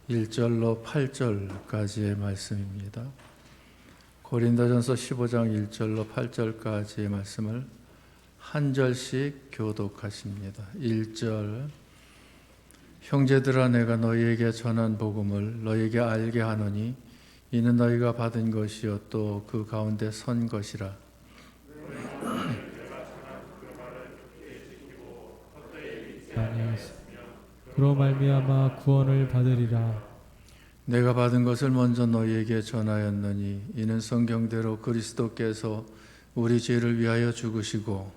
1절로 8절까지의 말씀입니다. 고린도전서 15장 1절로 8절까지의 말씀을 한 절씩 교독하십니다. 1절 형제들아 내가 너희에게 전한 복음을 너희에게 알게 하노니 이는 너희가 받은 것이요 또 그 가운데 선 것이라. 그로 말미암아 구원을 받으리라. 내가 받은 것을 먼저 너희에게 전하였느니 이는 성경대로 그리스도께서 우리 죄를 위하여 죽으시고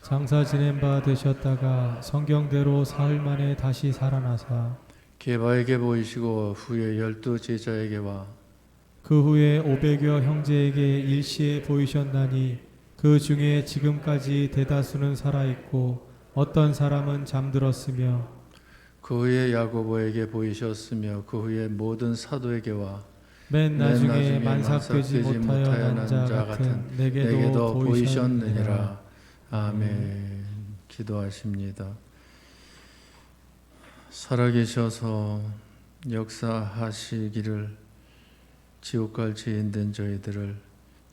장사 지낸 바 되셨다가 성경대로 사흘 만에 다시 살아나사 게바에게 보이시고 후에 12 제자에게와 그 후에 500여 형제에게 일시에 보이셨나니 그 중에 지금까지 대다수는 살아있고 어떤 사람은 잠들었으며 그 후에 야고보에게 보이셨으며 그 후에 모든 사도에게와 맨 나중에 만삭되지 못하여 난 자 같은 내게도 보이셨느니라. 아멘. 기도하십니다. 살아계셔서 역사하시기를 지옥 갈 죄인된 저희들을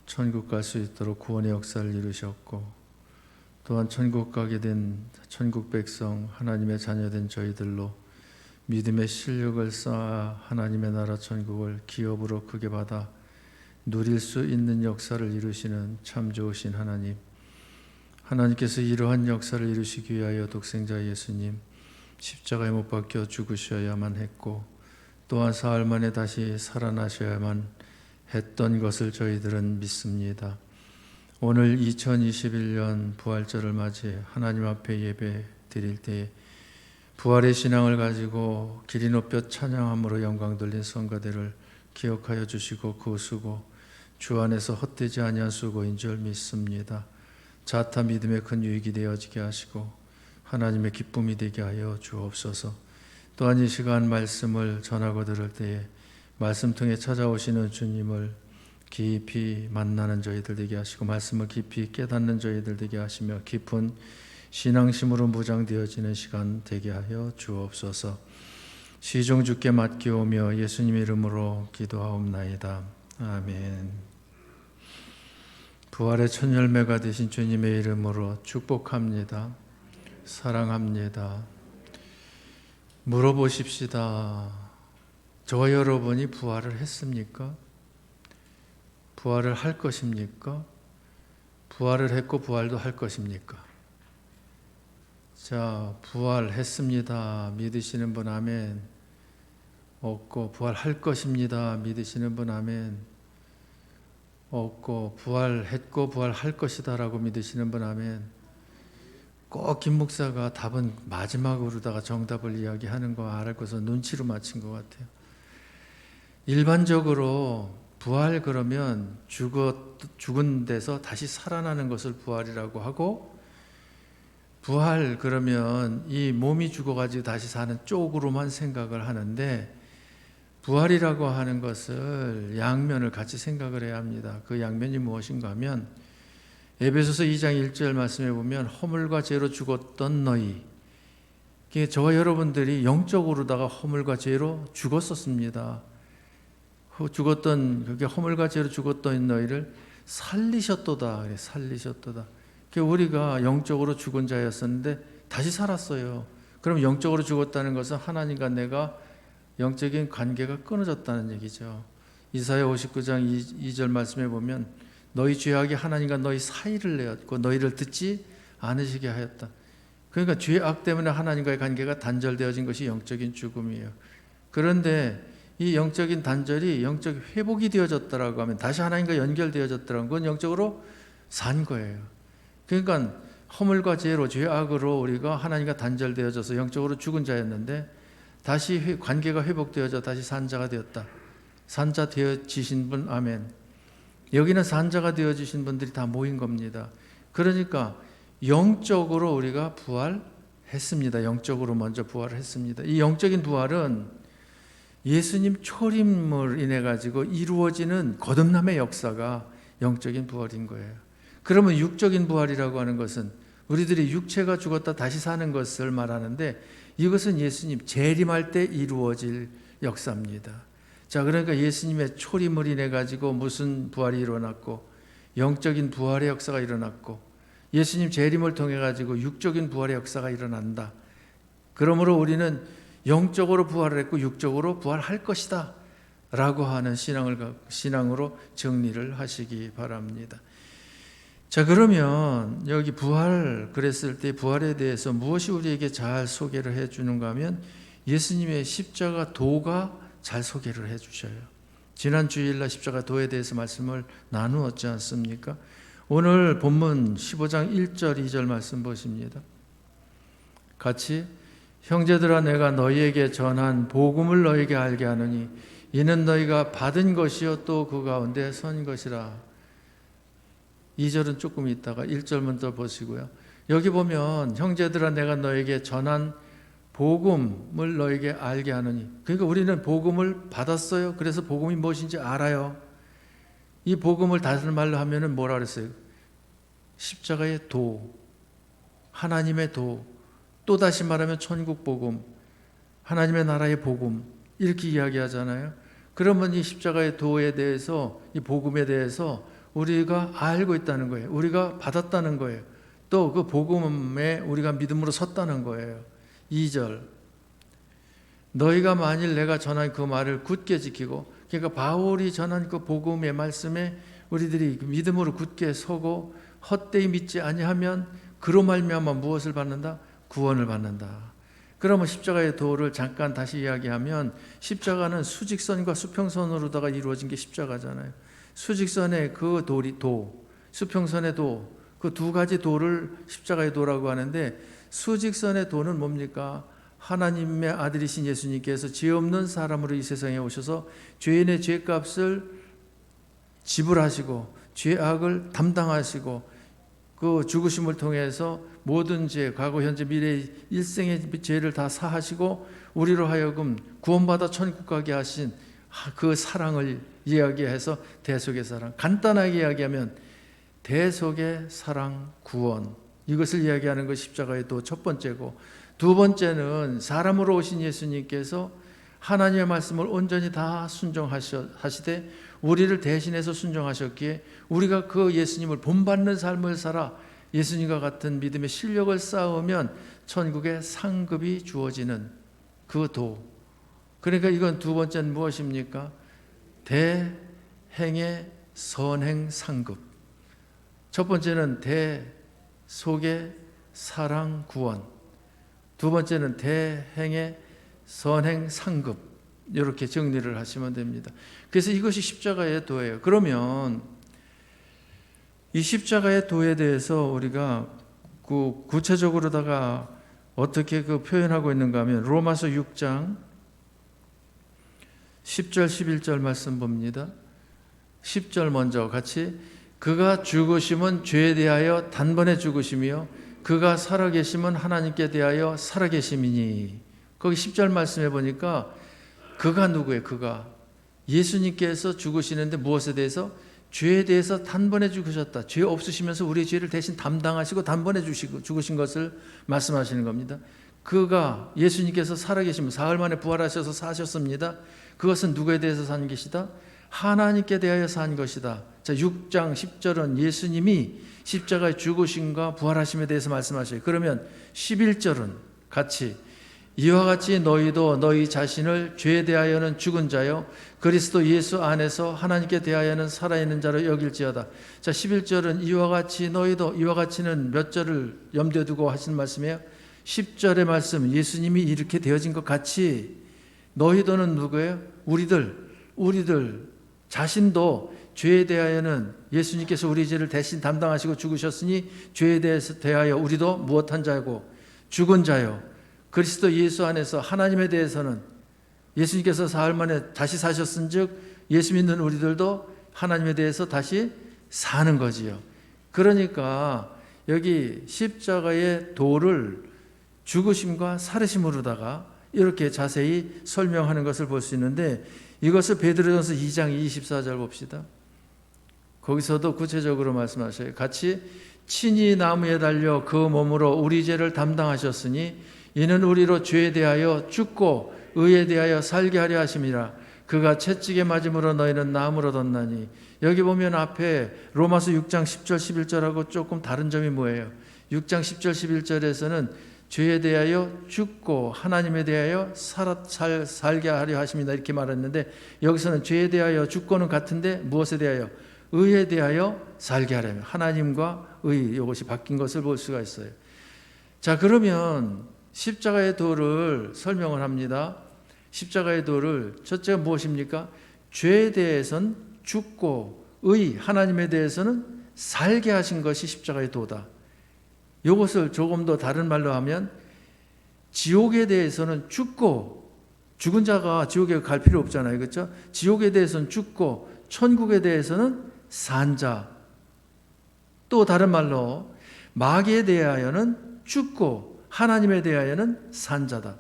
천국 갈 수 있도록 구원의 역사를 이루셨고 또한 천국 가게 된 천국 백성 하나님의 자녀된 저희들로 믿음의 실력을 쌓아 하나님의 나라 천국을 기업으로 크게 받아 누릴 수 있는 역사를 이루시는 참 좋으신 하나님, 하나님께서 이러한 역사를 이루시기 위하여 독생자 예수님 십자가에 못 박혀 죽으셔야만 했고 또한 사흘 만에 다시 살아나셔야만 했던 것을 저희들은 믿습니다. 오늘 2021년 부활절을 맞이해 하나님 앞에 예배 드릴 때에 부활의 신앙을 가지고 길이 높여 찬양함으로 영광 돌린 성가대를 기억하여 주시고 그 수고 주 안에서 헛되지 아니한 수고인 줄 믿습니다. 자타 믿음의 큰 유익이 되어지게 하시고 하나님의 기쁨이 되게 하여 주옵소서. 또한 이 시간 말씀을 전하고 들을 때에 말씀 통해 찾아오시는 주님을 깊이 만나는 저희들 되게 하시고 말씀을 깊이 깨닫는 저희들 되게 하시며 깊은 신앙심으로 무장되어지는 시간 되게 하여 주옵소서. 시종 주께 맡기오며 예수님의 이름으로 기도하옵나이다. 아멘. 부활의 첫 열매가 되신 주님의 이름으로 축복합니다. 사랑합니다. 물어보십시다. 저와 여러분이 부활을 했습니까? 부활을 할 것입니까? 부활을 했고 부활도 할 것입니까? 자, 부활했습니다. 믿으시는 분 아멘. 없고 부활할 것입니다. 믿으시는 분 아멘. 없고 부활했고 부활할 것이다라고 믿으시는 분 아멘. 꼭 김 목사가 답은 마지막으로다가 정답을 이야기하는 거 알고서 눈치로 맞힌 것 같아요. 일반적으로 부활 그러면 죽은 데서 다시 살아나는 것을 부활이라고 하고 부활 그러면 이 몸이 죽어가지고 다시 사는 쪽으로만 생각을 하는데 부활이라고 하는 것을 양면을 같이 생각을 해야 합니다. 그 양면이 무엇인가 하면 에베소서 2장 1절 말씀에 보면 허물과 죄로 죽었던 너희, 저와 여러분들이 영적으로다가 허물과 죄로 죽었었습니다. 그게 허물과 죄로 죽었던 너희를 살리셨도다. 살리셨도다. 우리가 영적으로 죽은 자였었는데 다시 살았어요. 그럼 영적으로 죽었다는 것은 하나님과 내가 영적인 관계가 끊어졌다는 얘기죠. 이사야 59장 2절 말씀에 보면 너희 죄악이 하나님과 너희 사이를 내었고 너희를 듣지 않으시게 하였다. 그러니까 죄악 때문에 하나님과의 관계가 단절되어진 것이 영적인 죽음이에요. 그런데 이 영적인 단절이 영적 회복이 되어졌다라고 하면 다시 하나님과 연결되어졌더라는 건 영적으로 산 거예요. 그러니까 허물과 죄로 죄악으로 우리가 하나님과 단절되어져서 영적으로 죽은 자였는데 다시 관계가 회복되어져 다시 산자가 되었다. 산자 되어지신 분 아멘. 여기는 산자가 되어지신 분들이 다 모인 겁니다. 그러니까 영적으로 우리가 부활했습니다. 영적으로 먼저 부활을 했습니다. 이 영적인 부활은 예수님 초림을 인해 가지고 이루어지는 거듭남의 역사가 영적인 부활인 거예요. 그러면 육적인 부활이라고 하는 것은 우리들이 육체가 죽었다 다시 사는 것을 말하는데 이것은 예수님 재림할 때 이루어질 역사입니다. 자, 그러니까 예수님의 초림을 인해 가지고 무슨 부활이 일어났고 영적인 부활의 역사가 일어났고 예수님 재림을 통해 가지고 육적인 부활의 역사가 일어난다. 그러므로 우리는 영적으로 부활을 했고 육적으로 부활할 것이다 라고 하는 신앙으로 정리를 하시기 바랍니다. 자, 그러면 여기 부활 그랬을 때 부활에 대해서 무엇이 우리에게 잘 소개를 해 주는가 하면 예수님의 십자가 도가 잘 소개를 해 주셔요. 지난 주일날 십자가 도에 대해서 말씀을 나누었지 않습니까? 오늘 본문 15장 1절 2절 말씀 보십니다. 같이 형제들아 내가 너희에게 전한 복음을 너희에게 알게 하느니 이는 너희가 받은 것이요 또 그 가운데 선 것이라. 2절은 조금 있다가 1절만 더 보시고요. 여기 보면 형제들아 내가 너희에게 전한 복음을 너희에게 알게 하느니, 그러니까 우리는 복음을 받았어요. 그래서 복음이 무엇인지 알아요. 이 복음을 다른 말로 하면은 뭐라 그랬어요? 십자가의 도, 하나님의 도, 또 다시 말하면 천국 복음, 하나님의 나라의 복음 이렇게 이야기하잖아요. 그러면 이 십자가의 도에 대해서 이 복음에 대해서 우리가 알고 있다는 거예요. 우리가 받았다는 거예요. 또 그 복음에 우리가 믿음으로 섰다는 거예요. 2절 너희가 만일 내가 전한 그 말을 굳게 지키고, 그러니까 바울이 전한 그 복음의 말씀에 우리들이 믿음으로 굳게 서고 헛되이 믿지 아니하면 그로 말미암아 무엇을 받는다? 구원을 받는다. 그러면 십자가의 도를 잠깐 다시 이야기하면 십자가는 수직선과 수평선으로다가 이루어진 게 십자가잖아요. 수직선의 그 돌이 도, 수평선의 도, 그 두 가지 도를 십자가의 도라고 하는데, 수직선의 도는 뭡니까? 하나님의 아들이신 예수님께서 죄 없는 사람으로 이 세상에 오셔서 죄인의 죄값을 지불하시고 죄악을 담당하시고 그 죽으심을 통해서 모든 죄, 과거, 현재, 미래 일생의 죄를 다 사하시고 우리로 하여금 구원받아 천국 가게 하신 그 사랑을 이야기해서 대속의 사랑, 간단하게 이야기하면 대속의 사랑, 구원, 이것을 이야기하는 것이 십자가의 도 첫 번째고, 두 번째는 사람으로 오신 예수님께서 하나님의 말씀을 온전히 다 순종하시되 우리를 대신해서 순종하셨기에 우리가 그 예수님을 본받는 삶을 살아 예수님과 같은 믿음의 실력을 쌓으면 천국의 상급이 주어지는 그 도. 그러니까 이건 두 번째는 무엇입니까? 대행의 선행 상급. 첫 번째는 대속의 사랑 구원, 두 번째는 대행의 선행 상급, 이렇게 정리를 하시면 됩니다. 그래서 이것이 십자가의 도예요. 그러면 이 십자가의 도에 대해서 우리가 그 구체적으로다가 어떻게 그 표현하고 있는가 하면 로마서 6장 10절 11절 말씀 봅니다. 10절 먼저 같이 그가 죽으심은 죄에 대하여 단번에 죽으심이요 그가 살아계심은 하나님께 대하여 살아계심이니. 거기 10절 말씀해 보니까 그가 누구예요? 그가 예수님께서 죽으시는데 무엇에 대해서? 죄에 대해서 단번에 죽으셨다. 죄 없으시면서 우리의 죄를 대신 담당하시고 단번에 죽으신 것을 말씀하시는 겁니다. 그가 예수님께서 살아계시면 사흘 만에 부활하셔서 사셨습니다. 그것은 누구에 대해서 산 것이다? 하나님께 대하여 산 것이다. 자, 6장 10절은 예수님이 십자가에 죽으심과 부활하심에 대해서 말씀하셔요. 그러면 11절은 같이 이와 같이 너희도 너희 자신을 죄에 대하여는 죽은 자요 그리스도 예수 안에서 하나님께 대하여는 살아있는 자로 여길지어다. 자, 11절은 이와 같이 너희도, 이와 같이는 몇 절을 염두에 두고 하신 말씀이에요? 10절의 말씀, 예수님이 이렇게 되어진 것 같이 너희도는 누구예요? 우리들 자신도 죄에 대하여는 예수님께서 우리 죄를 대신 담당하시고 죽으셨으니 죄에 대하여 우리도 무엇한 자고 죽은 자요 그리스도 예수 안에서 하나님에 대해서는 예수님께서 사흘 만에 다시 사셨은즉 예수 믿는 우리들도 하나님에 대해서 다시 사는 거지요. 그러니까 여기 십자가의 도를 죽으심과 살으심으로다가 이렇게 자세히 설명하는 것을 볼 수 있는데, 이것을 베드로전서 2장 24절 봅시다. 거기서도 구체적으로 말씀하셔요. 같이 친히 나무에 달려 그 몸으로 우리 죄를 담당하셨으니 이는 우리로 죄에 대하여 죽고 의에 대하여 살게 하려 하심이라. 그가 채찍에 맞음으로 너희는 나음을 얻었나니. 여기 보면 앞에 로마서 6장 10절 11절하고 조금 다른 점이 뭐예요? 6장 10절 11절에서는 죄에 대하여 죽고 하나님에 대하여 살게 하려 하십니다 이렇게 말했는데, 여기서는 죄에 대하여 죽고는 같은데 무엇에 대하여? 의에 대하여 살게 하려면, 하나님과 의, 이것이 바뀐 것을 볼 수가 있어요. 자, 그러면 십자가의 도를 설명을 합니다. 십자가의 도를 첫째가 무엇입니까? 죄에 대해서는 죽고 의, 하나님에 대해서는 살게 하신 것이 십자가의 도다. 이것을 조금 더 다른 말로 하면, 지옥에 대해서는 죽고, 죽은 자가 지옥에 갈 필요 없잖아요, 그렇죠? 지옥에 대해서는 죽고 천국에 대해서는 산 자. 또 다른 말로 마귀에 대하여는 죽고 하나님에 대하여는 산 자다.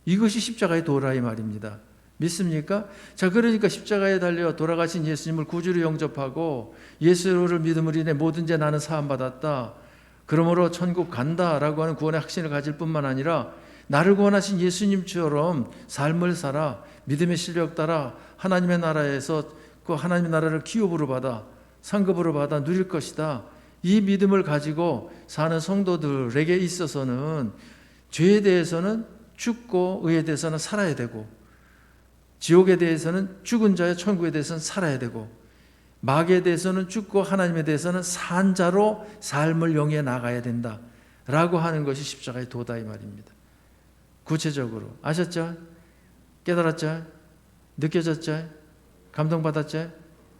이것이 십자가의 도라 이 말입니다. 믿습니까? 자, 그러니까 십자가에 달려 돌아가신 예수님을 구주로 영접하고 예수를 믿음으로 인해 모든 죄 나는 사함받았다, 그러므로 천국 간다라고 하는 구원의 확신을 가질 뿐만 아니라 나를 구원하신 예수님처럼 삶을 살아 믿음의 실력 따라 하나님의 나라에서 그 하나님의 나라를 기업으로 받아 상급으로 받아 누릴 것이다. 이 믿음을 가지고 사는 성도들에게 있어서는 죄에 대해서는 죽고 의에 대해서는 살아야 되고, 지옥에 대해서는 죽은 자의 천국에 대해서는 살아야 되고, 마귀에 대해서는 죽고 하나님에 대해서는 산 자로 삶을 영위해 나가야 된다라고 하는 것이 십자가의 도다 이 말입니다. 구체적으로 아셨죠? 깨달았죠? 느껴졌죠? 감동받았죠?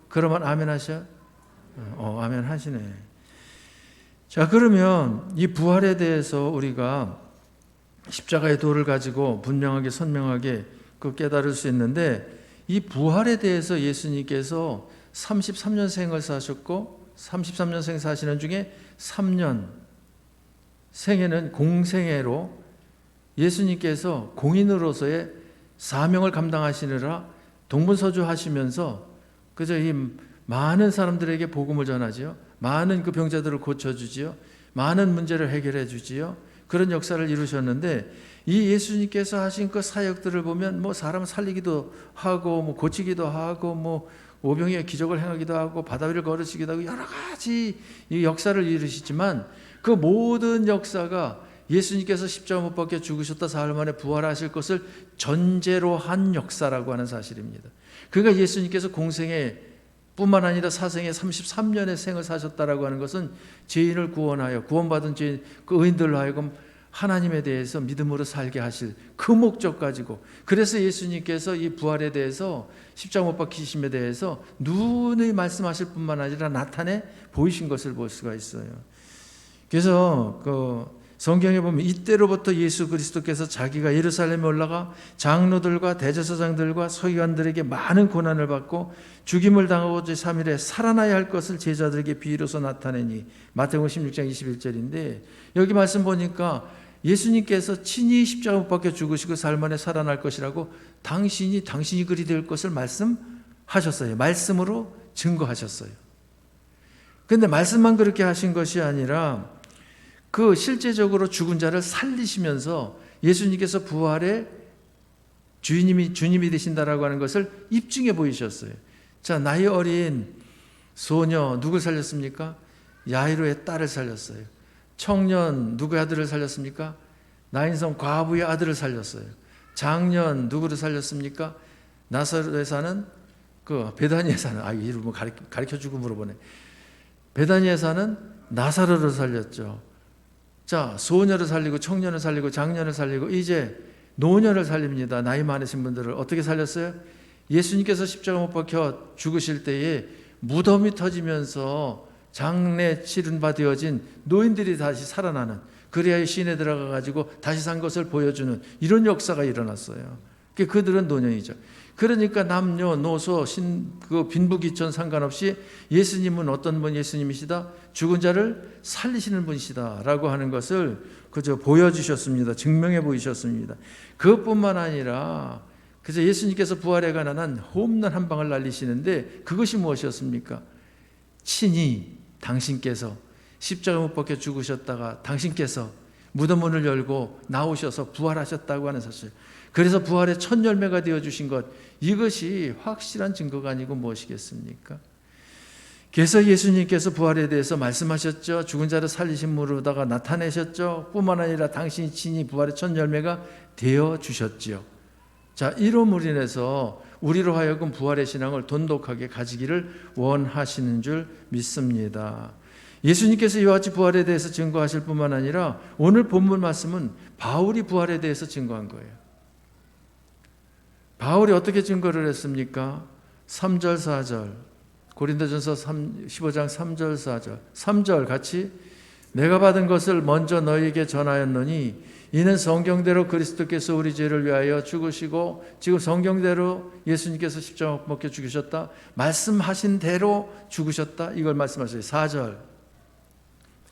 그러면 아멘 하셔? 아멘 하시네. 자, 그러면 이 부활에 대해서 우리가 십자가의 도를 가지고 분명하게 선명하게 그 깨달을 수 있는데, 이 부활에 대해서 예수님께서 33년 생을 사셨고 33년 생 사시는 중에 3년 생애는 공생애로 예수님께서 공인으로서의 사명을 감당하시느라 동분서주 하시면서 그저 이 많은 사람들에게 복음을 전하지요. 많은 그 병자들을 고쳐주지요. 많은 문제를 해결해 주지요. 그런 역사를 이루셨는데, 이 예수님께서 하신 그 사역들을 보면 뭐 사람 살리기도 하고 뭐 고치기도 하고 뭐 오병이의 기적을 행하기도 하고 바다 위를 걸으시기도 하고 여러 가지 이 역사를 이루시지만, 그 모든 역사가 예수님께서 십자가 못 박혀 죽으셨다 사흘 만에 부활하실 것을 전제로 한 역사라고 하는 사실입니다. 그러니까 예수님께서 공생애 뿐만 아니라 사생애 33년의 생을 사셨다라고 하는 것은 죄인을 구원하여 구원받은 죄인 그 의인들로 하여금 하나님에 대해서 믿음으로 살게 하실 그 목적 가지고, 그래서 예수님께서 이 부활에 대해서 십자가 못 박히심에 대해서 눈이 말씀하실 뿐만 아니라 나타내 보이신 것을 볼 수가 있어요. 그래서 그 성경에 보면 이때로부터 예수 그리스도께서 자기가 예루살렘에 올라가 장로들과 대제사장들과 서기관들에게 많은 고난을 받고 죽임을 당하고 제3일에 살아나야 할 것을 제자들에게 비유로서 나타내니, 마태복음 16장 21절인데 여기 말씀 보니까 예수님께서 친히 십자가 못 박혀 죽으시고 사흘 만에 살아날 것이라고 당신이 그리 될 것을 말씀하셨어요. 말씀으로 증거하셨어요. 그런데 말씀만 그렇게 하신 것이 아니라 그 실제적으로 죽은 자를 살리시면서 예수님께서 부활의 주님이 되신다라고 하는 것을 입증해 보이셨어요. 자, 나이 어린 소녀 누굴 살렸습니까? 야이로의 딸을 살렸어요. 청년 누구의 아들을 살렸습니까? 나인성 과부의 아들을 살렸어요. 장년 누구를 살렸습니까? 나사렛에 사는 그 베다니에 사는, 이름을 가르쳐주고 물어보네. 베다니에 사는 나사로를 살렸죠. 자, 소녀를 살리고 청년을 살리고 장년을 살리고 이제 노년을 살립니다. 나이 많으신 분들을 어떻게 살렸어요? 예수님께서 십자가 못 박혀 죽으실 때에 무덤이 터지면서 장례 치른 바 되어진 노인들이 다시 살아나는, 그래야 시내 들어가 가지고 다시 산 것을 보여주는 이런 역사가 일어났어요. 그들은 노년이죠. 그러니까 남녀 노소 그 빈부귀천 상관없이 예수님은 어떤 분 예수님이시다? 죽은 자를 살리시는 분이시다라고 하는 것을 그저 보여주셨습니다. 증명해 보이셨습니다. 그것뿐만 아니라 그저 예수님께서 부활에 관한 한 홈런 한 방을 날리시는데, 그것이 무엇이었습니까? 친히 당신께서 십자가 못 박혀 죽으셨다가 당신께서 무덤문을 열고 나오셔서 부활하셨다고 하는 사실. 그래서 부활의 첫 열매가 되어주신 것, 이것이 확실한 증거가 아니고 무엇이겠습니까? 그래서 예수님께서 부활에 대해서 말씀하셨죠. 죽은 자를 살리심으로다가 나타내셨죠. 뿐만 아니라 당신이 친히 부활의 첫 열매가 되어주셨지요. 자, 이로물 인해서 우리로 하여금 부활의 신앙을 돈독하게 가지기를 원하시는 줄 믿습니다. 예수님께서 이와 같이 부활에 대해서 증거하실 뿐만 아니라 오늘 본문 말씀은 바울이 부활에 대해서 증거한 거예요. 바울이 어떻게 증거를 했습니까? 3절 4절 고린도전서 15장 3절 4절 3절 같이 내가 받은 것을 먼저 너희에게 전하였노니 이는 성경대로 그리스도께서 우리 죄를 위하여 죽으시고 지금 성경대로 예수님께서 십자가 못 박혀 죽으셨다. 말씀하신 대로 죽으셨다. 이걸 말씀하셔요. 4절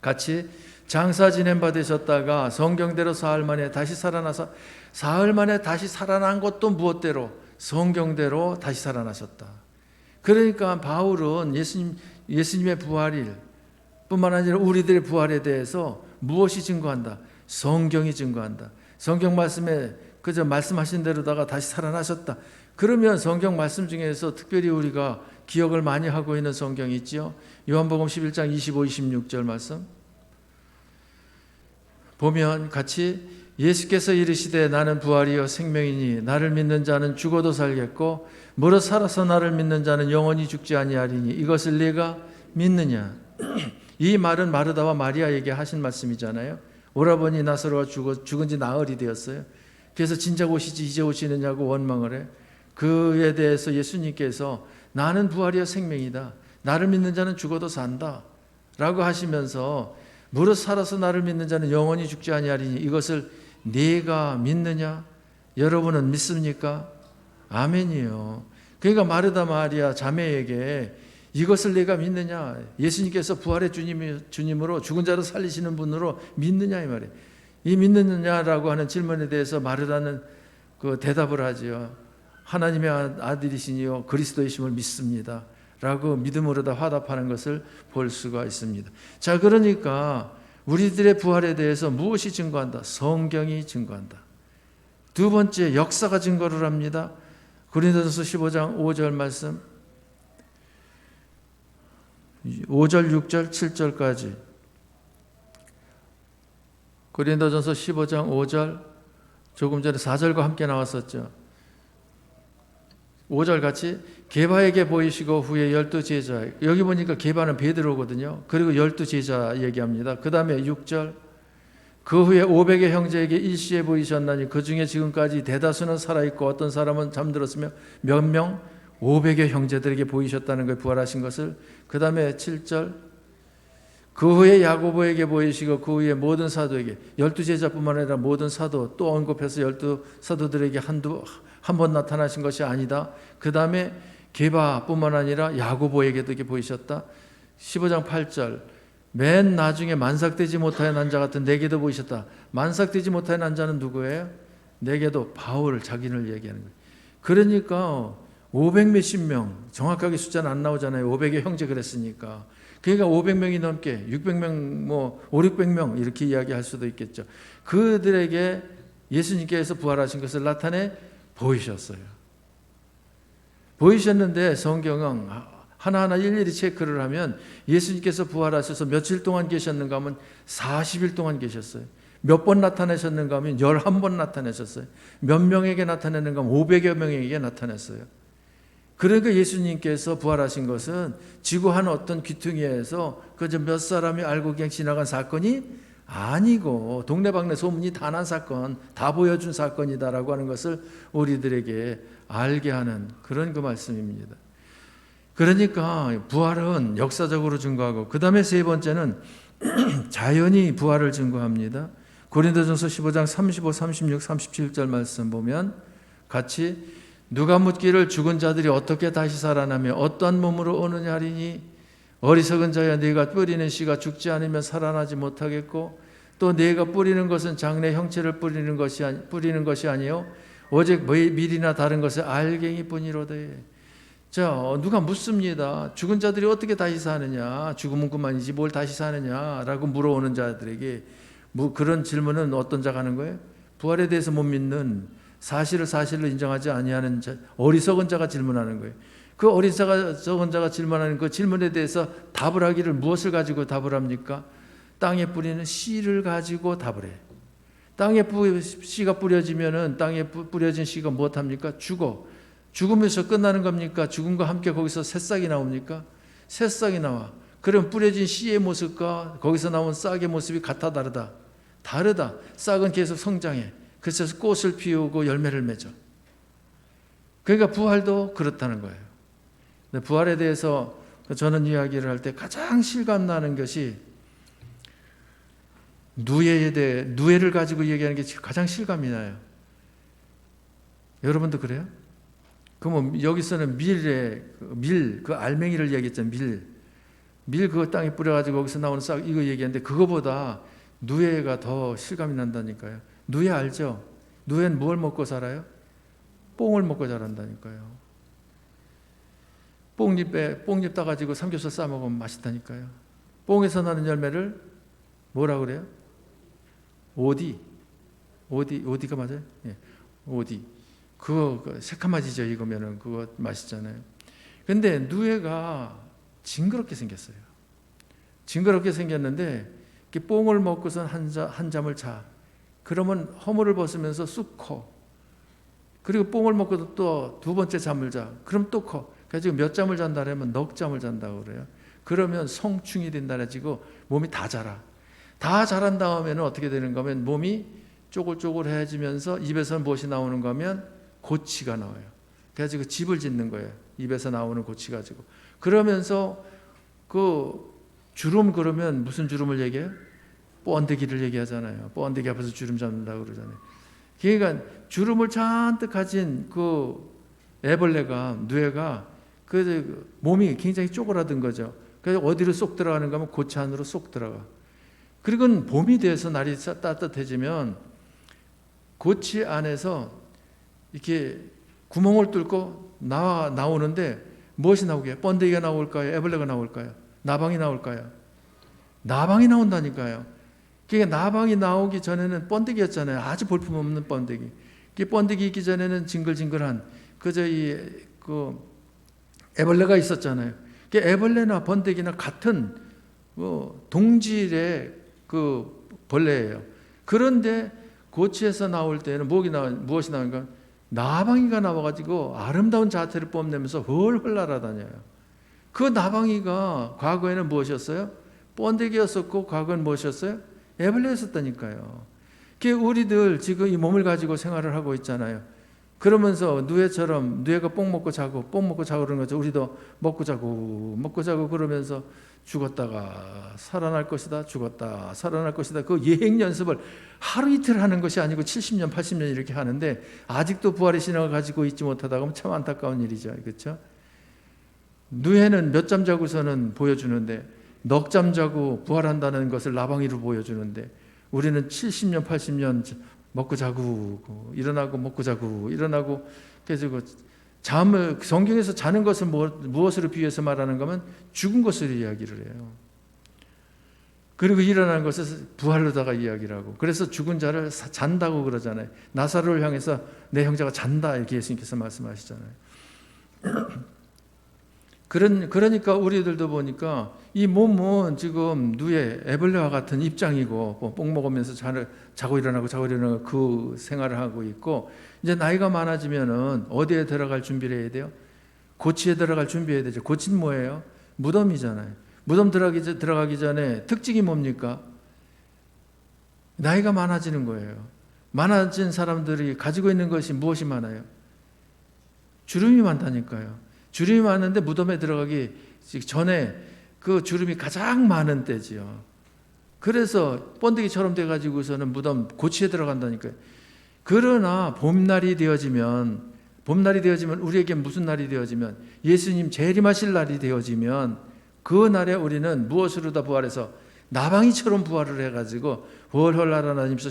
같이 장사 지낸 바 되셨다가 성경대로 사흘 만에 다시 살아나서 사흘 만에 다시 살아난 것도 무엇대로? 성경대로 다시 살아나셨다. 그러니까 바울은 예수님의 부활일 뿐만 아니라 우리들의 부활에 대해서 무엇이 증거한다? 성경이 증거한다. 성경 말씀에 그저 말씀하신 대로다가 다시 살아나셨다. 그러면 성경 말씀 중에서 특별히 우리가 기억을 많이 하고 있는 성경이 있죠. 요한복음 11장 25, 26절 말씀 보면 같이 예수께서 이르시되 나는 부활이요 생명이니 나를 믿는 자는 죽어도 살겠고 무릇 살아서 나를 믿는 자는 영원히 죽지 아니하리니 이것을 네가 믿느냐. 이 말은 마르다와 마리아에게 하신 말씀이잖아요. 오라버니 나사로가 죽은 지 나흘이 되었어요. 그래서 진작 오시지 이제 오시느냐고 원망을 해. 그에 대해서 예수님께서 나는 부활이요 생명이다. 나를 믿는 자는 죽어도 산다 라고 하시면서 무릇 살아서 나를 믿는 자는 영원히 죽지 아니하리니 이것을 네가 믿느냐? 여러분은 믿습니까? 아멘이요. 그러니까 마르다 마리아 자매에게 이것을 내가 믿느냐? 예수님께서 부활의 주님으로 죽은 자를 살리시는 분으로 믿느냐 이 말이에요. 이 믿느냐라고 하는 질문에 대해서 마르다는 그 대답을 하지요. 하나님의 아들이시니요 그리스도이심을 믿습니다 라고 믿음으로 다 화답하는 것을 볼 수가 있습니다. 자, 그러니까 우리들의 부활에 대해서 무엇이 증거한다? 성경이 증거한다. 두 번째, 역사가 증거를 합니다. 고린도전서 15장 5절 말씀 5절, 6절, 7절까지 고린도전서 15장 5절 조금 전에 4절과 함께 나왔었죠. 5절 같이 게바에게 보이시고 후에 12제자 여기 보니까 게바는 베드로거든요. 그리고 12제자 얘기합니다. 그 다음에 6절 그 후에 500의 형제에게 일시에 보이셨나니 그 중에 지금까지 대다수는 살아있고 어떤 사람은 잠들었으며 몇 명? 500의 형제들에게 보이셨다는 걸 부활하신 것을. 그 다음에 7절 그 후에 야고보에게 보이시고 그 후에 모든 사도에게 12제자뿐만 아니라 모든 사도 또 언급해서 12사도들에게 한 번 나타나신 것이 아니다. 그 다음에 게바뿐만 아니라 야고보에게도 이렇게 보이셨다. 15장 8절 맨 나중에 만삭되지 못하여 난 자 같은 내게도 보이셨다. 만삭되지 못하여 난 자는 누구예요? 내게도 바울 자기를 얘기하는 거예요. 그러니까 500 몇십 명 정확하게 숫자는 안 나오잖아요. 500의 형제 그랬으니까. 그러니까 500명이 넘게 600명 뭐 5, 600명 이렇게 이야기할 수도 있겠죠. 그들에게 예수님께서 부활하신 것을 나타내 보이셨어요. 보이셨는데 성경은 하나하나 일일이 체크를 하면 예수님께서 부활하셔서 며칠 동안 계셨는가 하면 40일 동안 계셨어요. 몇 번 나타나셨는가 하면 11번 나타나셨어요. 몇 명에게 나타내는가 하면 500여 명에게 나타났어요. 그러니까 예수님께서 부활하신 것은 지구 한 어떤 귀퉁이에서 그저 몇 사람이 알고 그냥 지나간 사건이 아니고 동네방네 소문이 다 난 사건, 다 보여준 사건이다라고 하는 것을 우리들에게 알게 하는 그런 그 말씀입니다. 그러니까 부활은 역사적으로 증거하고 그 다음에 세 번째는 자연히 부활을 증거합니다. 고린도전서 15장 35, 36, 37절 말씀 보면 같이 누가 묻기를 죽은 자들이 어떻게 다시 살아나며 어떠한 몸으로 오느냐 하리니 어리석은 자야 네가 뿌리는 씨가 죽지 않으면 살아나지 못하겠고 또 네가 뿌리는 것은 장래 형체를 뿌리는 것이 아니요 오직 밀이나 다른 것을 알갱이뿐이로되. 자, 누가 묻습니다. 죽은 자들이 어떻게 다시 사느냐? 죽으면 그만이지 뭘 다시 사느냐라고 물어오는 자들에게 그런 질문은 어떤 자가 하는 거예요? 부활에 대해서 못 믿는 사실을 사실로 인정하지 아니하는 어리석은 자가 질문하는 거예요. 그 어리석은 자가 질문하는 그 질문에 대해서 답을 하기를 무엇을 가지고 답을 합니까? 땅에 뿌리는 씨를 가지고 답을 해요. 땅에 씨가 뿌려지면은 땅에 뿌려진 씨가 무엇합니까? 죽으면서 끝나는 겁니까? 죽음과 함께 거기서 새싹이 나옵니까? 새싹이 나와. 그럼 뿌려진 씨의 모습과 거기서 나온 싹의 모습이 같아 다르다? 다르다. 싹은 계속 성장해. 그래서 꽃을 피우고 열매를 맺어. 그러니까 부활도 그렇다는 거예요. 부활에 대해서 저는 이야기를 할 때 가장 실감나는 것이 누에를 가지고 얘기하는 게 가장 실감이 나요. 여러분도 그래요? 그럼 여기서는 그 알맹이를 얘기했잖아요. 밀 그거 땅에 뿌려가지고 거기서 나오는 싹 이거 얘기했는데 그거보다 누에가 더 실감이 난다니까요. 누에 알죠? 누에는 뭘 먹고 살아요? 뽕을 먹고 자란다니까요. 뽕잎 따가지고 삼겹살 싸 먹으면 맛있다니까요. 뽕에서 나는 열매를 뭐라 그래요? 오디가 맞아요? 예, 오디. 그거 새카마지죠. 익으면은 그거 맛있잖아요. 근데 누에가 징그럽게 생겼어요. 징그럽게 생겼는데 뽕을 먹고선 한 잠을 자. 그러면 허물을 벗으면서 쑥 커. 그리고 뽕을 먹고도 또 두 번째 잠을 자. 그럼 또 커. 그래서 몇 잠을 잔다 그러면 넉 잠을 잔다고 그래요. 그러면 성충이 된다 그래가지고 몸이 다 자라. 다 자란 다음에는 어떻게 되는 거면 몸이 쪼글쪼글해지면서 입에서 무엇이 나오는 거면 고치가 나와요. 그래가지고 집을 짓는 거예요. 입에서 나오는 고치 가지고. 그러면서 그 주름 그러면 무슨 주름을 얘기해요? 번데기를 얘기하잖아요. 번데기 앞에서 주름 잡는다고 그러잖아요. 그러니까 주름을 잔뜩 가진 그 애벌레가, 누에가 그 몸이 굉장히 쪼그라든 거죠. 그래서 어디로 쏙 들어가는가 하면 고치 안으로 쏙 들어가. 그리고 봄이 돼서 날이 따뜻해지면 고치 안에서 이렇게 구멍을 뚫고 나오는데 무엇이 나오게? 번데기가 나올까요? 애벌레가 나올까요? 나방이 나올까요? 나방이 나온다니까요. 그러니까 나방이 나오기 전에는 번데기였잖아요. 아주 볼품없는 번데기. 번데기 있기 전에는 징글징글한 그 애벌레가 있었잖아요. 애벌레나 번데기나 같은 동질의 그 벌레예요. 그런데 고치에서 나올 때는 무엇이 나오는가? 나방이가 나와가지고 아름다운 자태를 뽐내면서 헐헐 날아다녀요. 그 나방이가 과거에는 무엇이었어요? 번데기였었고 과거는 무엇이었어요? 애벌레였었다니까요. 우리들 지금 이 몸을 가지고 생활을 하고 있잖아요. 그러면서 누에처럼 누에가 뽕 먹고 자고 그러는 거죠. 우리도 먹고 자고 그러면서 죽었다가 살아날 것이다, 죽었다 살아날 것이다. 그 예행 연습을 하루 이틀 하는 것이 아니고 70년 80년 이렇게 하는데 아직도 부활의 신앙을 가지고 있지 못하다가 하면 참 안타까운 일이죠. 그렇죠? 누에는 몇 잠 자고서는 보여주는데 넉 잠 자고 부활한다는 것을 나방이로 보여주는데 우리는 70년 80년 먹고 자고 일어나고 먹고 자고 일어나고 그래서 잠을 성경에서 자는 것을 무엇으로 비유해서 말하는 거면 죽은 것으로 이야기를 해요. 그리고 일어나는 것을 부활로다가 이야기를 하고 그래서 죽은 자를 잔다고 그러잖아요. 나사로를 향해서 내 형제가 잔다 이렇게 예수님께서 말씀하시잖아요. 그러니까 우리들도 보니까 이 몸은 지금 누에 애벌레와 같은 입장이고 뽕 먹으면서 자고 일어나고 그 생활을 하고 있고 이제 나이가 많아지면은 어디에 들어갈 준비를 해야 돼요? 고치에 들어갈 준비해야 되죠. 고치는 뭐예요? 무덤이잖아요. 무덤 들어가기 전에 특징이 뭡니까? 나이가 많아지는 거예요. 많아진 사람들이 가지고 있는 것이 무엇이 많아요? 주름이 많다니까요. 주름이 많은데 무덤에 들어가기 전에 그 주름이 가장 많은 때지요. 그래서 번데기처럼 돼가지고서는 무덤 고치에 들어간다니까요. 그러나 봄날이 되어지면 우리에게 무슨 날이 되어지면 예수님 재림하실 날이 되어지면 그 날에 우리는 무엇으로 다 부활해서 나방이처럼 부활을 해가지고 훨훨 날아다니면서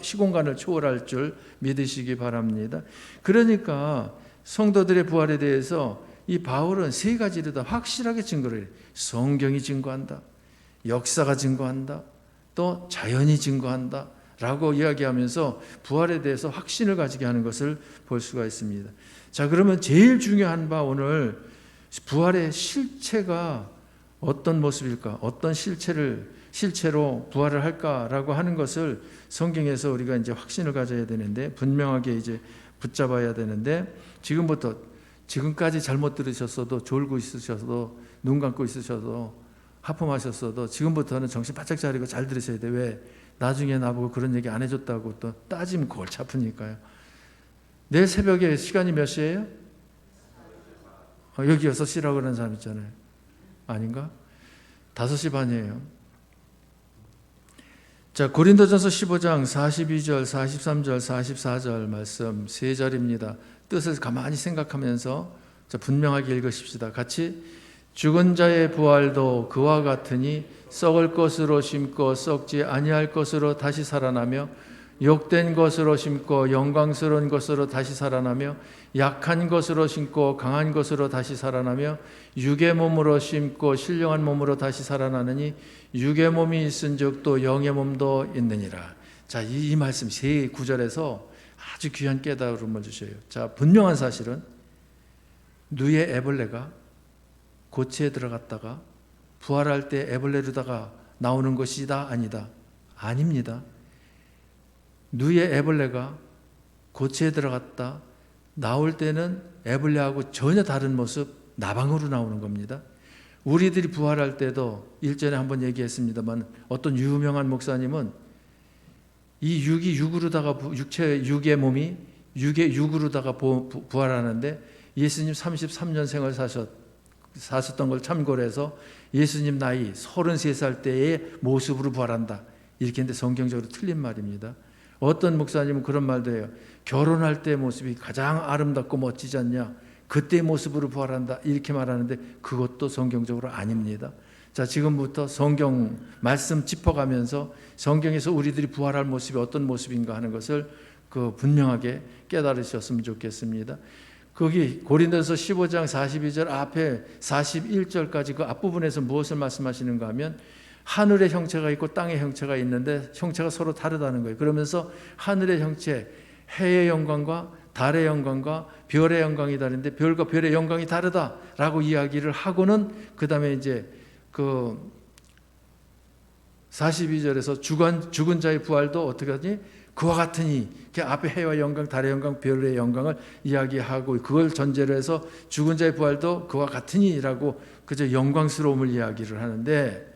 시공간을 초월할 줄 믿으시기 바랍니다. 그러니까 성도들의 부활에 대해서 이 바울은 세 가지를 다 확실하게 증거를 해요. 성경이 증거한다. 역사가 증거한다. 또 자연이 증거한다. 라고 이야기하면서 부활에 대해서 확신을 가지게 하는 것을 볼 수가 있습니다. 자, 그러면 제일 중요한 바 오늘 부활의 실체가 어떤 모습일까? 어떤 실체로 부활을 할까라고 하는 것을 성경에서 우리가 이제 확신을 가져야 되는데, 분명하게 이제 붙잡아야 되는데, 지금까지 잘못 들으셨어도, 졸고 있으셔도, 눈 감고 있으셔도, 하품하셨어도 지금부터는 정신 바짝 차리고 잘 들으셔야 돼. 왜? 나중에 나보고 그런 얘기 안 해줬다고 또 따지면 골치 아프니까요. 내일 새벽에 시간이 몇 시예요? 여기 6시라고 그러는 사람 있잖아요. 아닌가? 5시 반이에요. 자, 고린도전서 15장 42절, 43절, 44절 말씀 3절입니다. 뜻을 가만히 생각하면서 분명하게 읽으십시다. 같이. 죽은 자의 부활도 그와 같으니 썩을 것으로 심고 썩지 아니할 것으로 다시 살아나며, 욕된 것으로 심고 영광스러운 것으로 다시 살아나며, 약한 것으로 심고 강한 것으로 다시 살아나며, 육의 몸으로 심고 신령한 몸으로 다시 살아나느니 육의 몸이 있은즉 또 영의 몸도 있느니라. 자, 이 말씀 세 구절에서 아주 귀한 깨달음을 주셔요. 자, 분명한 사실은 누의 애벌레가 고체에 들어갔다가 부활할 때 애벌레로다가 나오는 것이다, 아니다? 아닙니다. 누의 애벌레가 고체에 들어갔다 나올 때는 애벌레하고 전혀 다른 모습, 나방으로 나오는 겁니다. 우리들이 부활할 때도 일전에 한번 얘기했습니다만, 어떤 유명한 목사님은 이 육의 몸이 육의 육으로다가 부활하는데, 예수님 33년 생을 사셨던 걸 참고로 해서 예수님 나이 33살 때의 모습으로 부활한다, 이렇게 했는데 성경적으로 틀린 말입니다. 어떤 목사님은 그런 말도 해요. 결혼할 때 모습이 가장 아름답고 멋지지 않냐, 그때의 모습으로 부활한다, 이렇게 말하는데 그것도 성경적으로 아닙니다. 자, 지금부터 성경 말씀 짚어가면서 성경에서 우리들이 부활할 모습이 어떤 모습인가 하는 것을 분명하게 깨달으셨으면 좋겠습니다. 거기 고린도서 15장 42절 앞에 41절까지 그 앞부분에서 무엇을 말씀하시는가 하면, 하늘의 형체가 있고 땅의 형체가 있는데 형체가 서로 다르다는 거예요. 그러면서 하늘의 형체, 해의 영광과 달의 영광과 별의 영광이 다른데 별과 별의 영광이 다르다라고 이야기를 하고는, 그 다음에 이제 42절에서 죽은 자의 부활도 어떻게 하니? 그와 같으니, 앞에 해와 영광, 달의 영광, 별의 영광을 이야기하고, 그걸 전제로 해서 죽은 자의 부활도 그와 같으니라고 그저 영광스러움을 이야기를 하는데,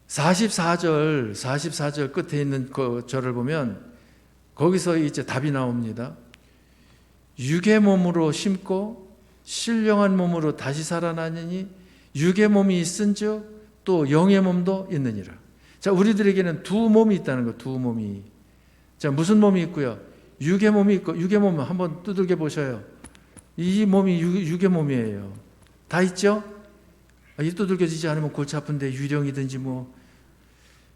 44절 끝에 있는 그 절을 보면 거기서 이제 답이 나옵니다. 육의 몸으로 심고 신령한 몸으로 다시 살아나느니 육의 몸이 있은즉 또 영의 몸도 있느니라. 자, 우리들에게는 두 몸이 있다는 거, 두 몸이. 자, 무슨 몸이 있고요? 육의 몸이 있고, 육의 몸은 한번 두들겨 보셔요. 이 몸이 육의 몸이에요. 다 있죠? 이 두들겨지지 않으면 골치 아픈데 유령이든지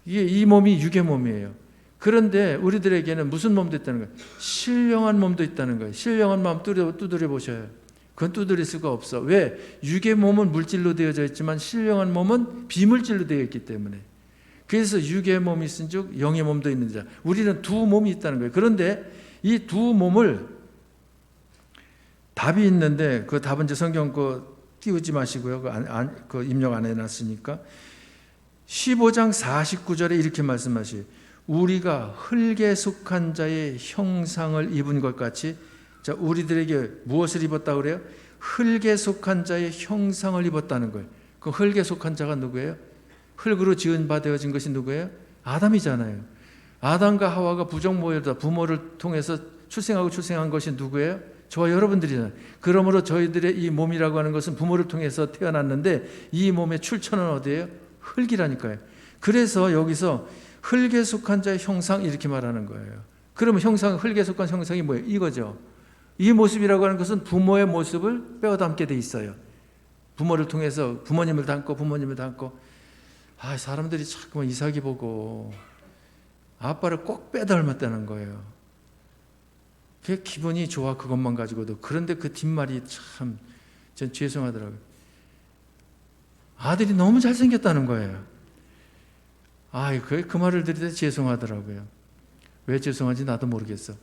이 몸이 육의 몸이에요. 그런데 우리들에게는 무슨 몸도 있다는 거예요? 신령한 몸도 있다는 거예요. 신령한 마음 두드려 보셔요. 그건 두드릴 수가 없어. 왜? 육의 몸은 물질로 되어져 있지만 신령한 몸은 비물질로 되어 있기 때문에. 그래서 육의 몸이 있은즉 영의 몸도 있는 자. 우리는 두 몸이 있다는 거예요. 그런데 이 두 몸을, 답이 있는데 그 답은 이제 성경 띄우지 마시고요. 그 입력 안 해놨으니까. 15장 49절에 이렇게 말씀하시요. 우리가 흙에 속한 자의 형상을 입은 것 같이. 자, 우리들에게 무엇을 입었다고 그래요? 흙에 속한 자의 형상을 입었다는 거예요. 그 흙에 속한 자가 누구예요? 흙으로 지은 바 되어진 것이 누구예요? 아담이잖아요. 아담과 하와가 부정모여다 부모를 통해서 출생한 것이 누구예요? 저와 여러분들이잖아요. 그러므로 저희들의 이 몸이라고 하는 것은 부모를 통해서 태어났는데, 이 몸의 출처는 어디예요? 흙이라니까요. 그래서 여기서 흙에 속한 자의 형상, 이렇게 말하는 거예요. 그러면 흙에 속한 형상이 뭐예요? 이거죠. 이 모습이라고 하는 것은 부모의 모습을 빼어 담게 돼 있어요. 부모를 통해서 부모님을 닮고 사람들이 자꾸만 이삭이 보고 아빠를 꼭 빼닮았다는 거예요. 그게 기분이 좋아, 그것만 가지고도. 그런데 그 뒷말이 참 전 죄송하더라고요. 아들이 너무 잘생겼다는 거예요. 그 말을 들을 때 죄송하더라고요. 왜 죄송한지 나도 모르겠어.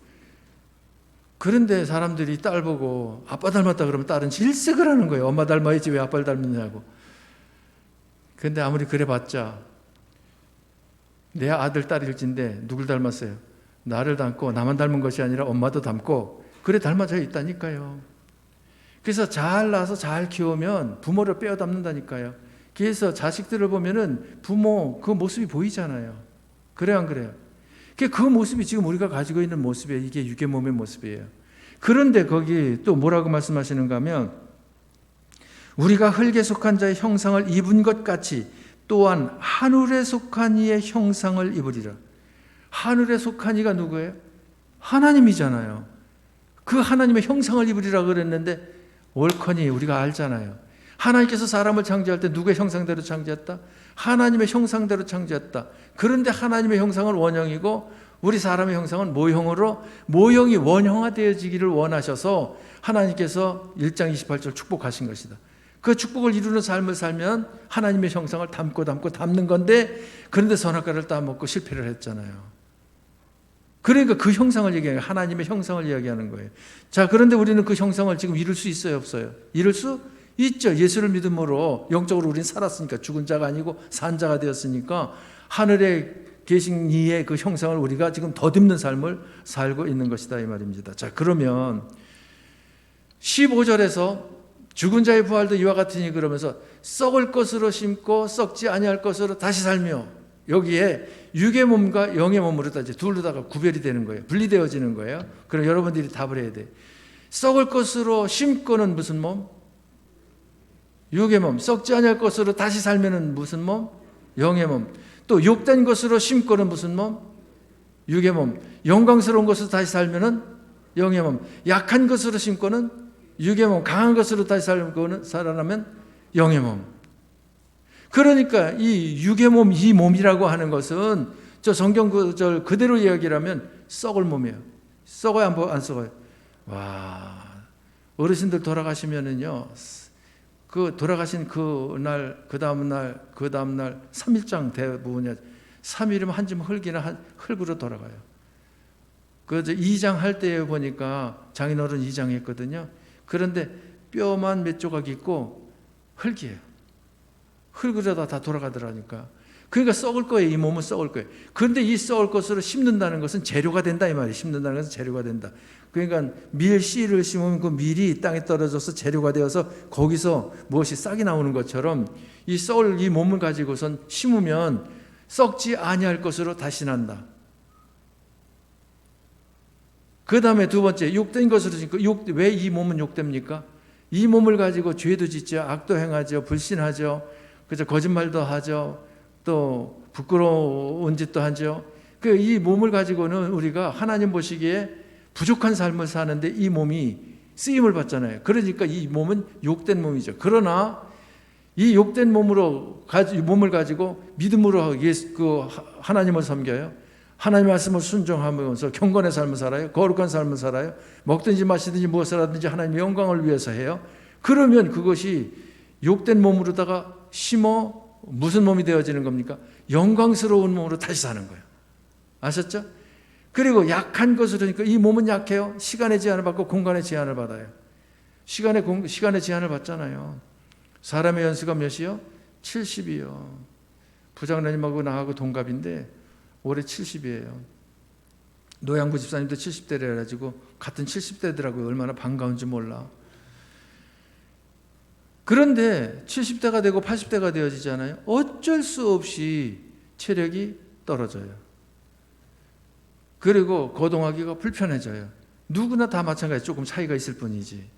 그런데 사람들이 딸 보고 아빠 닮았다 그러면 딸은 질색을 하는 거예요. 엄마 닮아야지 왜 아빠를 닮느냐고. 그런데 아무리 그래봤자 내 아들 딸일진데 누굴 닮았어요? 나를 닮고 나만 닮은 것이 아니라 엄마도 닮고 그래 닮아져 있다니까요. 그래서 잘 낳아서 잘 키우면 부모를 빼어 닮는다니까요. 그래서 자식들을 보면은 부모 그 모습이 보이잖아요. 그래요, 안 그래요? 그 모습이 지금 우리가 가지고 있는 모습이에요. 이게 육의 몸의 모습이에요. 그런데 거기 또 뭐라고 말씀하시는가 하면 우리가 흙에 속한 자의 형상을 입은 것 같이 또한 하늘에 속한 이의 형상을 입으리라. 하늘에 속한 이가 누구예요? 하나님이잖아요. 그 하나님의 형상을 입으리라 그랬는데 옳거니 우리가 알잖아요. 하나님께서 사람을 창조할 때 누구의 형상대로 창조했다? 하나님의 형상대로 창조했다. 그런데 하나님의 형상은 원형이고 우리 사람의 형상은 모형으로 모형이 원형화되어지기를 원하셔서 하나님께서 1장 28절 축복하신 것이다. 그 축복을 이루는 삶을 살면 하나님의 형상을 담는 건데 그런데 선악과를 따먹고 실패를 했잖아요. 그러니까 그 형상을 얘기하는 거예요. 하나님의 형상을 이야기하는 거예요. 자, 그런데 우리는 그 형상을 지금 이룰 수 있어요, 없어요? 이룰 수 있죠. 예수를 믿음으로 영적으로 우리는 살았으니까 죽은 자가 아니고 산 자가 되었으니까 하늘에 계신 이의 그 형상을 우리가 지금 덧입는 삶을 살고 있는 것이다 이 말입니다. 자, 그러면 15절에서 죽은 자의 부활도 이와 같으니 그러면서 썩을 것으로 심고 썩지 아니할 것으로 다시 살며 여기에 육의 몸과 영의 몸으로 이제 둘로 다가 구별이 되는 거예요. 분리되어지는 거예요. 그럼 여러분들이 답을 해야 돼. 썩을 것으로 심고는 무슨 몸? 육의 몸. 썩지 아니할 것으로 다시 살면은 무슨 몸? 영의 몸. 또 욕된 것으로 심고는 무슨 몸? 육의 몸. 영광스러운 것으로 다시 살면은 영의 몸. 약한 것으로 심고는 육의 몸. 강한 것으로 다시 살아나면 영의 몸. 그러니까 이 육의 몸, 이 몸이라고 하는 것은 저 성경 구절 그대로 이야기를 하면 썩을 몸이에요. 썩어요, 안 썩어요? 와, 어르신들 돌아가시면은요, 그 돌아가신 그날, 그 다음날 3일장 대부분이 3일이면 한 줌 흙이나 흙으로 돌아가요. 그 2장 할 때 보니까 장인어른 2장 했거든요. 그런데 뼈만 몇 조각 있고 흙이에요. 흙으로다 다 돌아가더라니까. 그러니까 썩을 거예요. 이 몸은 썩을 거예요. 그런데 이 썩을 것으로 심는다는 것은 재료가 된다 이 말이에요. 심는다는 것은 재료가 된다. 그러니까 밀 씨를 심으면 그 밀이 땅에 떨어져서 재료가 되어서 거기서 무엇이 싹이 나오는 것처럼 이 썩을 이 몸을 가지고선 심으면 썩지 아니할 것으로 다시 난다. 그 다음에 두 번째 욕된 것으로 심고 왜 이 몸은 욕됩니까? 이 몸을 가지고 죄도 짓죠. 악도 행하죠. 불신하죠. 그죠? 거짓말도 하죠. 또 부끄러운 짓도 하죠. 그 이 몸을 가지고는 우리가 하나님 보시기에 부족한 삶을 사는데 이 몸이 쓰임을 받잖아요. 그러니까 이 몸은 욕된 몸이죠. 그러나 이 욕된 몸을 가지고 믿음으로 하나님을 섬겨요. 하나님 말씀을 순종하면서 경건의 삶을 살아요. 거룩한 삶을 살아요. 먹든지 마시든지 무엇을 하든지 하나님의 영광을 위해서 해요. 그러면 그것이 욕된 몸으로다가 심어 무슨 몸이 되어지는 겁니까? 영광스러운 몸으로 다시 사는 거예요. 아셨죠? 그리고 약한 것으로 그러니까 이 몸은 약해요. 시간의 제한을 받고 공간의 제한을 받아요. 시간의 제한을 받잖아요. 사람의 연수가 몇이요? 70이요. 부장님하고 나하고 동갑인데 올해 70이에요. 노양부 집사님도 70대라 가지고 같은 70대더라고요. 얼마나 반가운지 몰라. 그런데 70대가 되고 80대가 되어지잖아요. 어쩔 수 없이 체력이 떨어져요. 그리고 거동하기가 불편해져요. 누구나 다 마찬가지 조금 차이가 있을 뿐이지.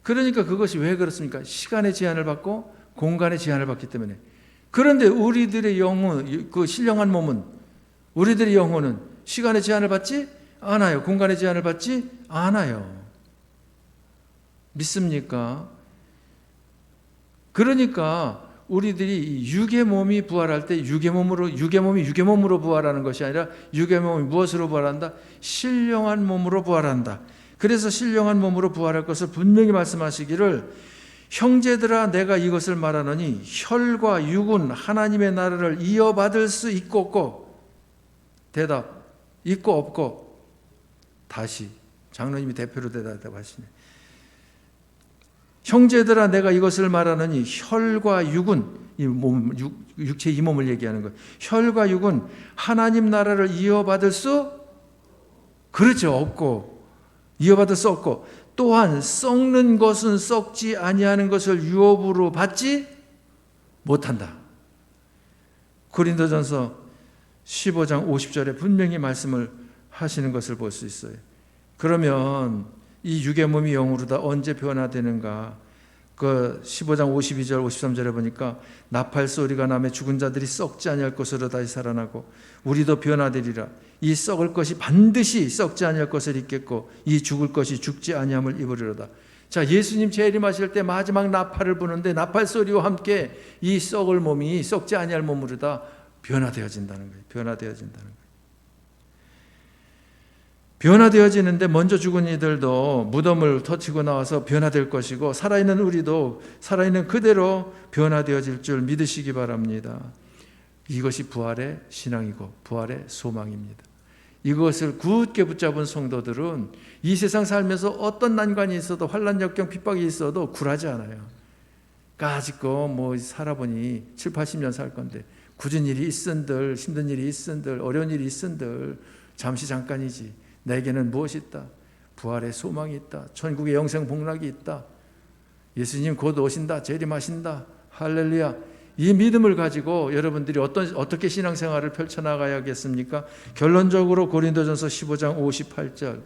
그러니까 그것이 왜 그렇습니까? 시간의 제한을 받고 공간의 제한을 받기 때문에. 그런데 우리들의 영혼, 그 신령한 몸은 우리들의 영혼은 시간의 제한을 받지 않아요. 공간의 제한을 받지 않아요. 믿습니까? 그러니까 우리들이 육의 몸이 부활할 때 육의 몸이 육의 몸으로 부활하는 것이 아니라 육의 몸이 무엇으로 부활한다? 신령한 몸으로 부활한다. 그래서 신령한 몸으로 부활할 것을 분명히 말씀하시기를 형제들아 내가 이것을 말하노니 혈과 육은 하나님의 나라를 이어받을 수 있고 없고. 대답 있고 없고. 다시 장로님이 대표로 대답하시네. 형제들아 내가 이것을 말하노니 혈과 육은, 이 몸, 육체 이 몸을 얘기하는 거예요. 혈과 육은 하나님 나라를 이어받을 수, 그렇죠, 없고, 이어받을 수 없고, 또한 썩는 것은 썩지 아니하는 것을 유업으로 받지 못한다. 고린도전서 15장 50절에 분명히 말씀을 하시는 것을 볼 수 있어요. 그러면 이 육의 몸이 영으로다 언제 변화되는가? 그 15장 52절 53절에 보니까 나팔 소리가 나며 죽은 자들이 썩지 아니할 것으로 다시 살아나고 우리도 변화되리라. 이 썩을 것이 반드시 썩지 아니할 것을 입겠고 이 죽을 것이 죽지 아니함을 입으리로다. 자, 예수님 재림하실 때 마지막 나팔을 부는데 나팔 소리와 함께 이 썩을 몸이 썩지 아니할 몸으로 다 변화되어진다는 거예요. 변화되어진다는 거예요. 변화되어지는데 먼저 죽은 이들도 무덤을 터치고 나와서 변화될 것이고 살아있는 우리도 살아있는 그대로 변화되어질 줄 믿으시기 바랍니다. 이것이 부활의 신앙이고 부활의 소망입니다. 이것을 굳게 붙잡은 성도들은 이 세상 살면서 어떤 난관이 있어도 환난 역경 핍박이 있어도 굴하지 않아요. 까짓거 뭐 살아보니 7, 80년 살 건데 굳은 일이 있은들 힘든 일이 있은들 어려운 일이 있은들 잠시 잠깐이지. 내게는 무엇이 있다? 부활의 소망이 있다. 천국의 영생 복락이 있다. 예수님 곧 오신다. 재림하신다. 할렐루야. 이 믿음을 가지고 여러분들이 어떻게 신앙생활을 펼쳐나가야겠습니까? 결론적으로 고린도전서 15장 58절.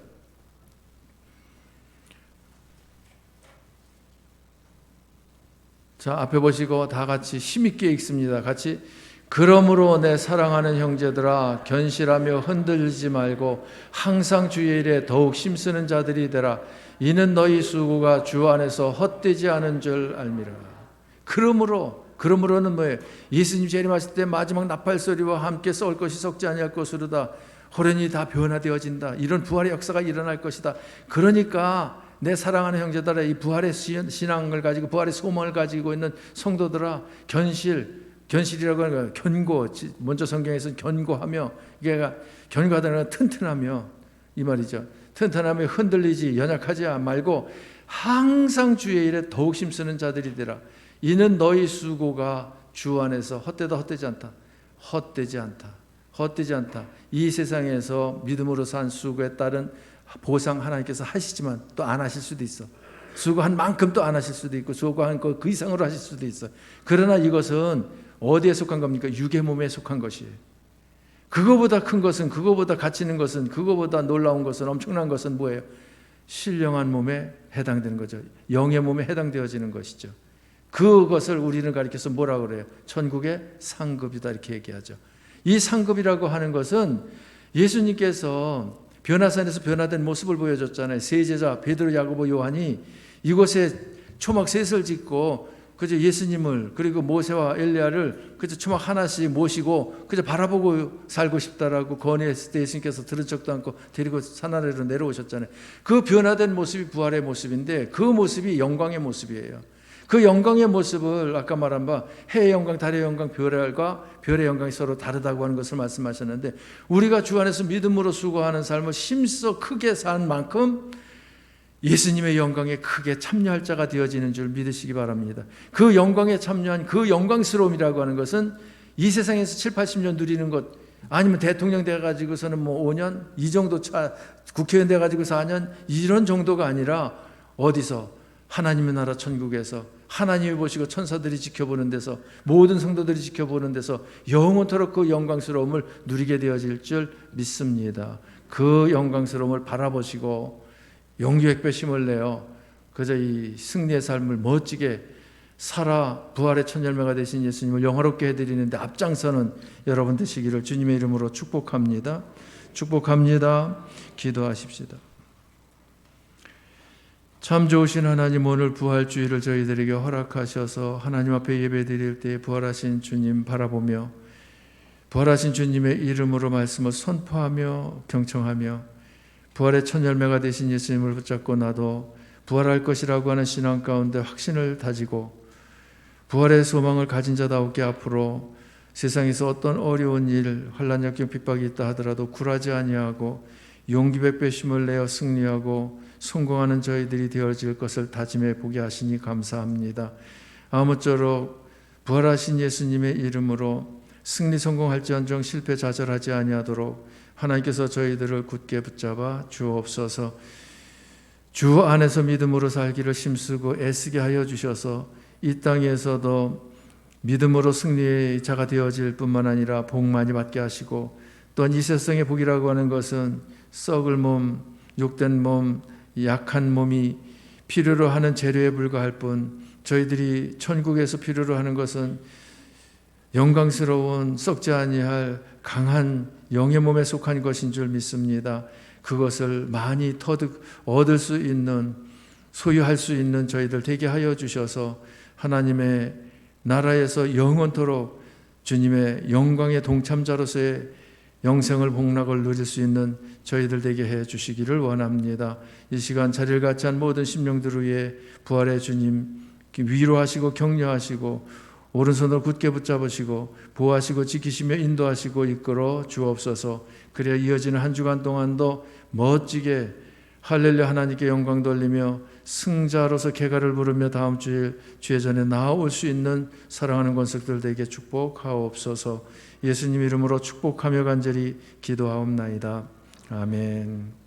자, 앞에 보시고 다 같이 힘있게 읽습니다. 같이. 그러므로 내 사랑하는 형제들아 견실하며 흔들리지 말고 항상 주의 일에 더욱 힘쓰는 자들이 되라. 이는 너희 수고가 주 안에서 헛되지 않은 줄 알미라. 그러므로는 뭐예요? 예수님 재림하실 때 마지막 나팔 소리와 함께 썩을 것이 썩지 아니할 것으로다. 호련히 다 변화되어진다. 이런 부활의 역사가 일어날 것이다. 그러니까 내 사랑하는 형제들아 이 부활의 신앙을 가지고 부활의 소망을 가지고 있는 성도들아 견실이라고 하는 거예요. 견고. 먼저 성경에서는 견고하며, 이게 견고하다는 건 튼튼하며 이 말이죠. 튼튼하며 흔들리지 연약하지 말고 항상 주의 일에 더욱 힘쓰는 자들이 되라. 이는 너희 수고가 주 안에서 헛되다 헛되지 않다. 헛되지 않다. 이 세상에서 믿음으로 산 수고에 따른 보상 하나님께서 하시지만 또 안 하실 수도 있어. 수고한 만큼 또 안 하실 수도 있고 수고한 거 그 이상으로 하실 수도 있어. 그러나 이것은 어디에 속한 겁니까? 육의 몸에 속한 것이에요. 그거보다 큰 것은, 그거보다 가치 있는 것은, 그거보다 놀라운 것은, 엄청난 것은 뭐예요? 신령한 몸에 해당되는 거죠. 영의 몸에 해당되어지는 것이죠. 그것을 우리는 가리켜서 뭐라고 그래요? 천국의 상급이다 이렇게 얘기하죠. 이 상급이라고 하는 것은 예수님께서 변화산에서 변화된 모습을 보여줬잖아요. 세 제자 베드로, 야고보, 요한이 이곳에 초막 셋을 짓고 그저 예수님을 그리고 모세와 엘리야를 그저 초막 하나씩 모시고 그저 바라보고 살고 싶다라고 건의했을 때 예수님께서 들은 척도 않고 데리고 산 아래로 내려오셨잖아요. 그 변화된 모습이 부활의 모습인데 그 모습이 영광의 모습이에요. 그 영광의 모습을 아까 말한 바 해의 영광, 달의 영광, 별의 영광이 서로 다르다고 하는 것을 말씀하셨는데 우리가 주 안에서 믿음으로 수고하는 삶을 힘써 크게 산 만큼 예수님의 영광에 크게 참여할 자가 되어지는 줄 믿으시기 바랍니다. 그 영광에 참여한 그 영광스러움이라고 하는 것은 이 세상에서 7, 80년 누리는 것 아니면 대통령 돼가지고서는 뭐 5년 이 정도 차 국회의원 돼가지고 4년 이런 정도가 아니라 어디서 하나님의 나라 천국에서 하나님이 보시고 천사들이 지켜보는 데서 모든 성도들이 지켜보는 데서 영원토록 그 영광스러움을 누리게 되어질 줄 믿습니다. 그 영광스러움을 바라보시고 용기의 힘을 내어 그저 이 승리의 삶을 멋지게 살아 부활의 첫 열매가 되신 예수님을 영화롭게 해드리는데 앞장서는 여러분 되시기를 주님의 이름으로 축복합니다. 기도하십시다. 참 좋으신 하나님, 오늘 부활주의를 저희들에게 허락하셔서 하나님 앞에 예배드릴 때 부활하신 주님 바라보며 부활하신 주님의 이름으로 말씀을 선포하며 경청하며 부활의 첫 열매가 되신 예수님을 붙잡고 나도 부활할 것이라고 하는 신앙 가운데 확신을 다지고 부활의 소망을 가진 자다우게 앞으로 세상에서 어떤 어려운 일, 환난 역경 핍박이 있다 하더라도 굴하지 아니하고 용기 백배 힘을 내어 승리하고 성공하는 저희들이 되어질 것을 다짐해 보게 하시니 감사합니다. 아무쪼록 부활하신 예수님의 이름으로 승리 성공할지언정 실패 좌절하지 아니하도록 하나님께서 저희들을 굳게 붙잡아 주옵소서. 주 안에서 믿음으로 살기를 힘쓰고 애쓰게 하여 주셔서 이 땅에서도 믿음으로 승리의 자가 되어질 뿐만 아니라 복 많이 받게 하시고, 또한 이 세상의 복이라고 하는 것은 썩을 몸, 욕된 몸, 약한 몸이 필요로 하는 재료에 불과할 뿐, 저희들이 천국에서 필요로 하는 것은 영광스러운 썩지 아니할 강한 영의 몸에 속한 것인 줄 믿습니다. 그것을 많이 얻을 수 있는, 소유할 수 있는 저희들 되게 하여 주셔서 하나님의 나라에서 영원토록 주님의 영광의 동참자로서의 영생을 복락을 누릴 수 있는 저희들 되게 해 주시기를 원합니다. 이 시간 자리를 같이 한 모든 심령들 위해 부활의 주님 위로하시고 격려하시고 오른손으로 굳게 붙잡으시고 보호하시고 지키시며 인도하시고 이끌어 주옵소서. 그래야 이어지는 한 주간 동안도 멋지게 할렐루야 하나님께 영광 돌리며 승자로서 개가를 부르며 다음 주일 주의 전에 나아올 수 있는 사랑하는 권속들에게 축복하옵소서. 예수님 이름으로 축복하며 간절히 기도하옵나이다. 아멘.